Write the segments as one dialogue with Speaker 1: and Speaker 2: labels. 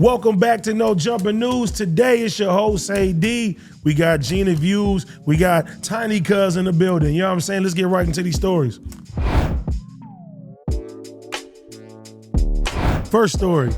Speaker 1: Welcome back to No Jumping News. Today it's your host, AD. We got Ginaviews. We got Tiny Cuz in the building. You know what I'm saying? Let's get right into these stories. First story.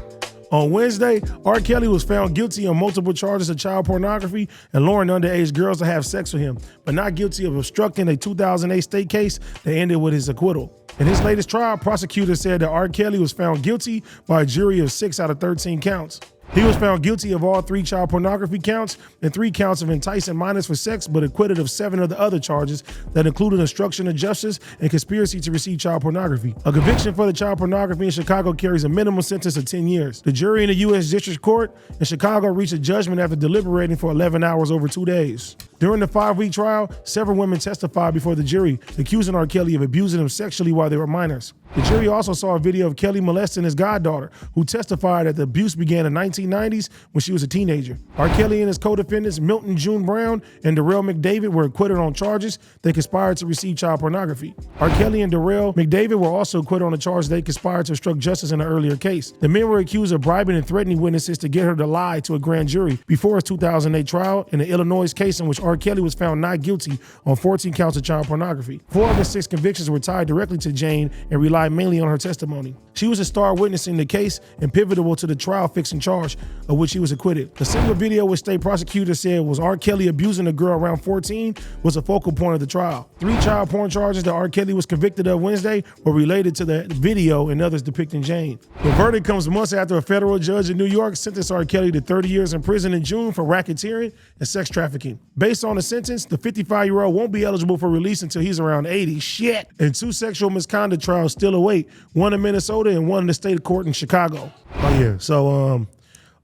Speaker 1: On Wednesday, R. Kelly was found guilty on multiple charges of child pornography and luring underage girls to have sex with him, but not guilty of obstructing a 2008 state case that ended with his acquittal. In his latest trial, prosecutors said that R. Kelly was found guilty by a jury of 6 out of 13 counts. He was found guilty of all 3 child pornography counts and 3 counts of enticing minors for sex, but acquitted of 7 of the other charges that included obstruction of justice and conspiracy to receive child pornography. A conviction for the child pornography in Chicago carries a minimum sentence of 10 years. The jury in the U.S. District Court in Chicago reached a judgment after deliberating for 11 hours over 2 days. During the 5-week trial, several women testified before the jury, accusing R. Kelly of abusing them sexually while they were minors. The jury also saw a video of Kelly molesting his goddaughter, who testified that the abuse began in the 1990s when she was a teenager. R. Kelly and his co-defendants, Milton June Brown and Darrell McDavid, were acquitted on charges they conspired to receive child pornography. R. Kelly and Darrell McDavid were also acquitted on the charge they conspired to obstruct justice in an earlier case. The men were accused of bribing and threatening witnesses to get her to lie to a grand jury before his 2008 trial in the Illinois case in which R. Kelly was found not guilty on 14 counts of child pornography. 4 of the 6 convictions were tied directly to Jane and relied mainly on her testimony. She was a star witness in the case and pivotal to the trial-fixing charge of which he was acquitted. The single video which state prosecutors said was R. Kelly abusing a girl around 14 was a focal point of the trial. 3 child porn charges that R. Kelly was convicted of Wednesday were related to the video and others depicting Jane. The verdict comes months after a federal judge in New York sentenced R. Kelly to 30 years in prison in June for racketeering and sex trafficking. Based on the sentence, the 55-year-old won't be eligible for release until he's around 80. Shit! And 2 sexual misconduct trials still await, one in Minnesota and one in the state court in Chicago. Oh yeah, so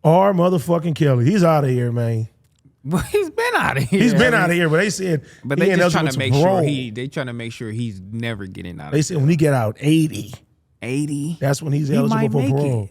Speaker 1: R. motherfucking Kelly, he's out of here, man.
Speaker 2: Well, he's been out of here.
Speaker 1: He's been out of here, but they said
Speaker 2: they just trying to make sure they trying to make sure he's never getting out.
Speaker 1: They said when he get out 80,
Speaker 2: that's
Speaker 1: when he's eligible for parole.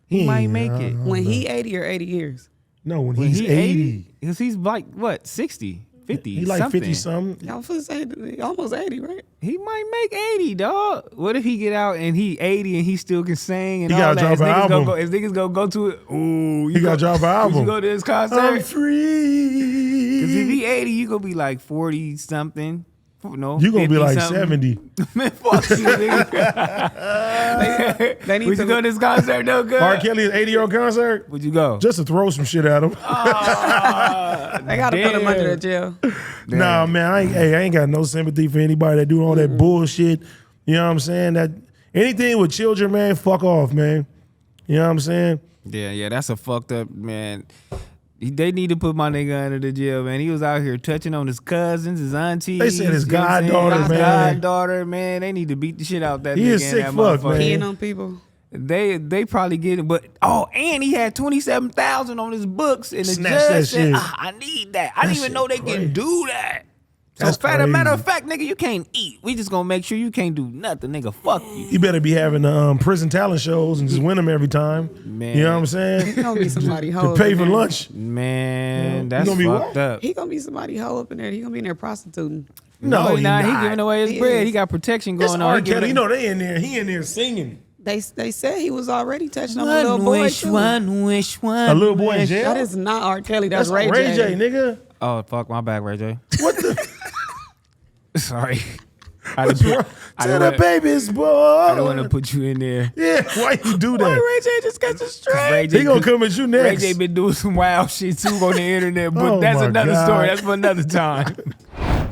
Speaker 2: He might make it
Speaker 3: when he 80 or 80 years.
Speaker 1: No, when he's 80.
Speaker 2: Because he's like what 60, 50.
Speaker 1: He like
Speaker 2: something.
Speaker 1: 50 something.
Speaker 3: Y'all feel say almost 80, right?
Speaker 2: He might make 80, dog. What if he get out and he 80 and he still can sing and
Speaker 1: he
Speaker 2: all
Speaker 1: gotta
Speaker 2: that?
Speaker 1: Drop an album.
Speaker 2: His niggas gonna go to it. Ooh,
Speaker 1: he gotta drop an album.
Speaker 2: You go to his concert.
Speaker 1: I'm free.
Speaker 2: Because if he 80, you gonna be like 40 something. No,
Speaker 1: you gonna be like
Speaker 2: something.
Speaker 1: 70.
Speaker 2: Man, fuck you, nigga.
Speaker 3: They need
Speaker 2: Would you go to this concert, though, good?
Speaker 1: R. Kelly's 80-year-old concert?
Speaker 2: Would you go?
Speaker 1: Just to throw some shit at him.
Speaker 3: They gotta put him under the jail.
Speaker 1: Nah, man, I ain't got no sympathy for anybody that do all that bullshit. You know what I'm saying? That anything with children, man, fuck off, man. You know what I'm saying?
Speaker 2: Yeah, that's a fucked up, man. They need to put my nigga under the jail, man. He was out here touching on his cousins, his aunties.
Speaker 1: They said his goddaughter, man.
Speaker 2: Goddaughter, man. They need to beat the shit out that nigga.
Speaker 1: He is sick fuck, man.
Speaker 3: Peeing on people.
Speaker 2: They probably get it, but and he had 27,000 on his books, and the
Speaker 1: Snatch
Speaker 2: judge
Speaker 1: that
Speaker 2: said,
Speaker 1: shit.
Speaker 2: I need that. I didn't even know they
Speaker 1: crazy.
Speaker 2: can do that. So,
Speaker 1: That's crazy.
Speaker 2: matter of fact, nigga, you can't eat. We just gonna make sure you can't do nothing, nigga. Fuck you.
Speaker 1: You better be having prison talent shows and just win them every time.
Speaker 2: Man.
Speaker 1: You know what I'm saying?
Speaker 3: He gonna be somebody hoe.
Speaker 1: To pay for lunch.
Speaker 2: Man, that's
Speaker 1: gonna be
Speaker 2: fucked
Speaker 1: what?
Speaker 2: up.
Speaker 3: He gonna be somebody hoe up in there. He gonna be in there prostituting.
Speaker 1: No,
Speaker 2: he
Speaker 1: he
Speaker 2: not.
Speaker 1: not.
Speaker 2: He giving away his
Speaker 3: He
Speaker 2: bread.
Speaker 3: is.
Speaker 2: He got protection
Speaker 1: It's
Speaker 2: going
Speaker 1: R.
Speaker 2: on.
Speaker 1: Kelly. You know they in there. He in there singing.
Speaker 3: They said he was already touching on a little boy too.
Speaker 2: One wish, one.
Speaker 1: A little boy in jail?
Speaker 3: That is not R. Kelly. That's Ray
Speaker 1: Ray
Speaker 3: J.
Speaker 1: J, nigga.
Speaker 2: Oh fuck, my bad, Ray J.
Speaker 1: What the?
Speaker 2: Sorry.
Speaker 1: What's wrong? To the baby's boy.
Speaker 2: I don't want to put you in there.
Speaker 1: Yeah, why you do
Speaker 3: Why
Speaker 1: that?
Speaker 3: Ray J just got you straight?
Speaker 1: He gonna come at you
Speaker 2: Ray
Speaker 1: next.
Speaker 2: J been doing some wild shit too on the internet, but
Speaker 1: Oh
Speaker 2: that's
Speaker 1: my
Speaker 2: another
Speaker 1: God.
Speaker 2: story. That's for another time.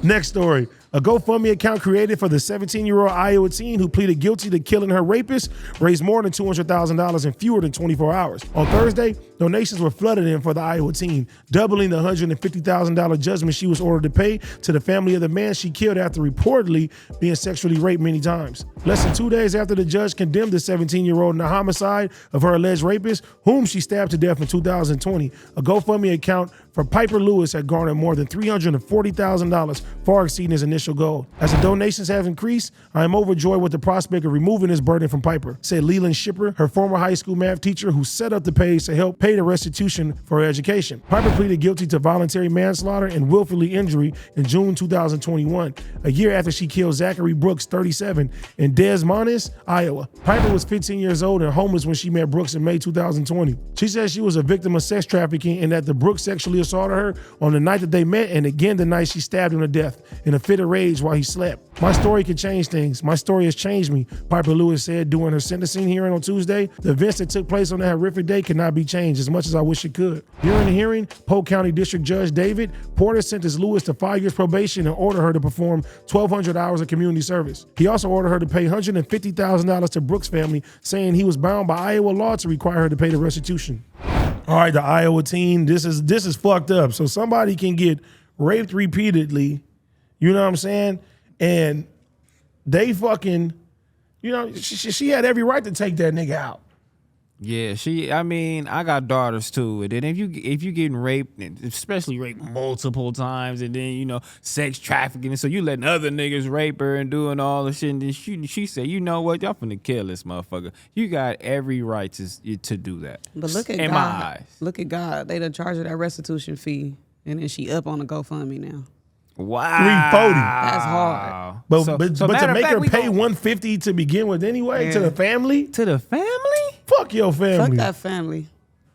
Speaker 1: Next story. A GoFundMe account created for the 17-year-old Iowa teen who pleaded guilty to killing her rapist raised more than $200,000 in fewer than 24 hours. On Thursday, donations were flooded in for the Iowa teen, doubling the $150,000 judgment she was ordered to pay to the family of the man she killed after reportedly being sexually raped many times. Less than 2 days after the judge condemned the 17-year-old in the homicide of her alleged rapist, whom she stabbed to death in 2020, a GoFundMe account for Piper Lewis had garnered more than $340,000, far exceeding his initial initial goal. As the donations have increased, I am overjoyed with the prospect of removing this burden from Piper, said Leland Shipper, her former high school math teacher who set up the page to help pay the restitution for her education. Piper pleaded guilty to voluntary manslaughter and willfully injury in June 2021, a year after she killed Zachary Brooks, 37, in Des Moines, Iowa. Piper was 15 years old and homeless when she met Brooks in May 2020. She said she was a victim of sex trafficking and that the Brooks sexually assaulted her on the night that they met and again the night she stabbed him to death in a fit of rage while he slept. My story can change things. My story has changed me, Piper Lewis said during her sentencing hearing on Tuesday. The events that took place on that horrific day cannot be changed as much as I wish it could. During the hearing, Polk County District Judge David Porter sentenced Lewis to 5 years probation and ordered her to perform 1,200 hours of community service. He also ordered her to pay $150,000 to Brooks' family, saying he was bound by Iowa law to require her to pay the restitution. All right, the Iowa teen, this is fucked up. So somebody can get raped repeatedly, you know what I'm saying? And they fucking, you know, she had every right to take that nigga out.
Speaker 2: Yeah, I mean, I got daughters too, and then if you getting raped, especially raped multiple times, and then, you know, sex trafficking, and so you letting other niggas rape her and doing all the shit, and then she said, you know what, y'all finna kill this motherfucker. You got every right to do that.
Speaker 3: But look at
Speaker 2: in
Speaker 3: God.
Speaker 2: my eyes.
Speaker 3: Look at God. They done charged her that restitution fee, and then she up on the GoFundMe now.
Speaker 2: Wow,
Speaker 1: 340.
Speaker 3: That's hard.
Speaker 1: But to
Speaker 2: matter of
Speaker 1: make
Speaker 2: fact,
Speaker 1: her
Speaker 2: we
Speaker 1: pay
Speaker 2: gon-
Speaker 1: $150 to begin with anyway, to the family,
Speaker 2: to the family.
Speaker 1: fuck your family.
Speaker 3: Fuck that family.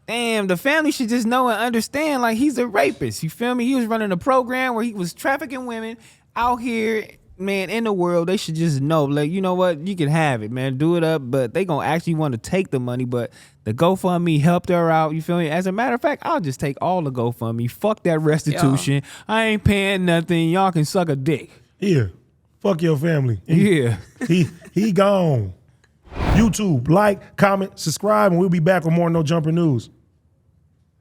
Speaker 2: Damn, the family should just know and understand, like, he's a rapist. You feel me? He was running a program where he was trafficking women out here, man, in the world. They should just know, like, you know what? You can have it, man. Do it up, but they gonna actually want to take the money, but the GoFundMe helped her out. You feel me? As a matter of fact, I'll just take all the GoFundMe. Fuck that restitution. I ain't paying nothing. Y'all can suck a dick.
Speaker 1: Here, fuck your family.
Speaker 2: Yeah.
Speaker 1: He gone. YouTube, like, comment, subscribe, and we'll be back with more No Jumper News.